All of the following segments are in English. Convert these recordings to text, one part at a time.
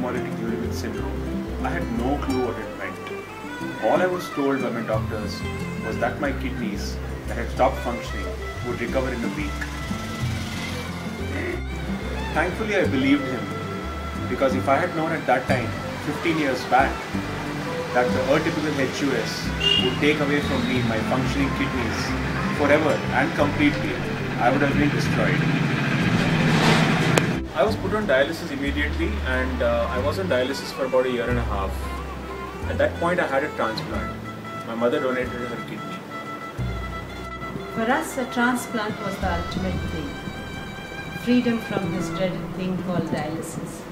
Hemolytic Uremic Syndrome, I had no clue what it meant. All I was told by my doctors was that my kidneys that had stopped functioning would recover in a week. Thankfully, I believed him, because if I had known at that time, 15 years back, that the atypical HUS would take away from me my functioning kidneys forever and completely, I would have been destroyed. I was put on dialysis immediately, and I was on dialysis for about a year and a half. At that point, I had a transplant. My mother donated her kidney. For us, a transplant was the ultimate thing. Freedom from this dreaded thing called dialysis.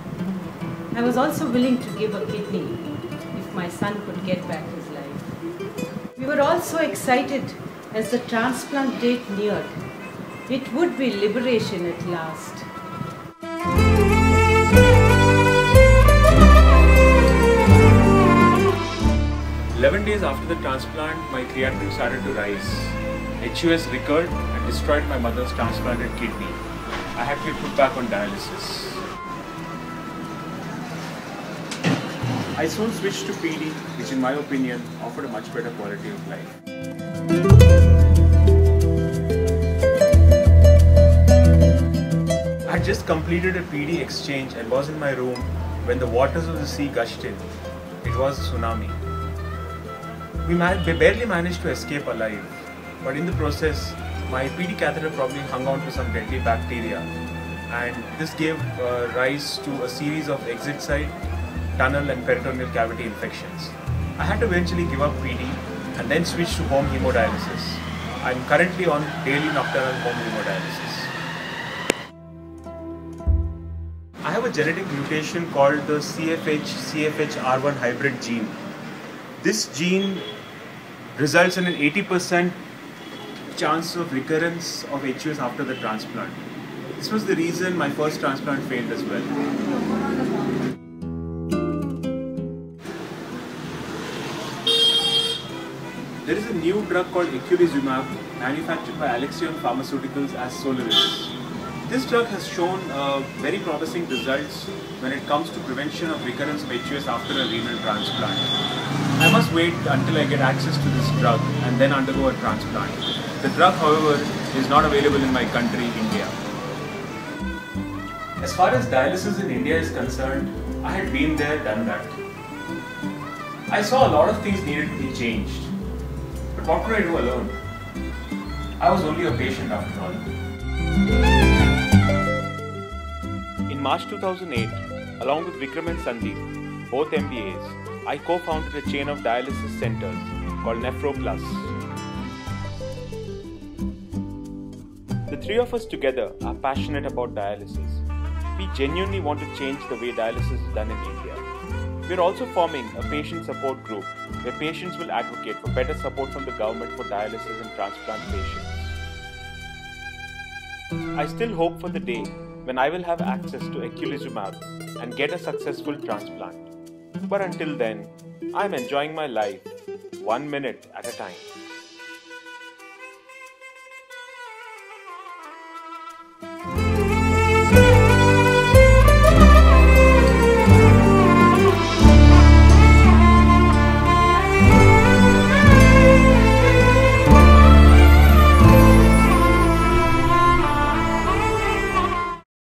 I was also willing to give a kidney if my son could get back his life. We were all so excited as the transplant date neared. It would be liberation at last. "11 days after the transplant, my creatinine started to rise. HUS recurred and destroyed my mother's transplanted kidney. I had to be put back on dialysis. I soon switched to PD, which in my opinion offered a much better quality of life. I had just completed a PD exchange and was in my room when the waters of the sea gushed in. It was a tsunami. We barely managed to escape alive, but in the process, my PD catheter probably hung on to some deadly bacteria, and this gave rise to a series of exit site, tunnel and peritoneal cavity infections. I had to eventually give up PD and then switch to home hemodialysis. I am currently on daily nocturnal home hemodialysis. I have a genetic mutation called the CFH-CFH-R1 hybrid gene. This gene results in an 80% chance of recurrence of HUS after the transplant. This was the reason my first transplant failed as well. There is a new drug called eculizumab manufactured by Alexion Pharmaceuticals as Solaris. This drug has shown very promising results when it comes to prevention of recurrence of HUS after a renal transplant. I must wait until I get access to this drug and then undergo a transplant. The drug, however, is not available in my country, India. As far as dialysis in India is concerned, I had been there, done that. I saw a lot of things needed to be changed. But what could I do alone? I was only a patient after all. In March 2008, along with Vikram and Sandeep, both MBAs, I co-founded a chain of dialysis centers called NephroPlus. The three of us together are passionate about dialysis. We genuinely want to change the way dialysis is done in India. We are also forming a patient support group where patients will advocate for better support from the government for dialysis and transplant patients. I still hope for the day when I will have access to eculizumab and get a successful transplant. But until then, I am enjoying my life 1 minute at a time.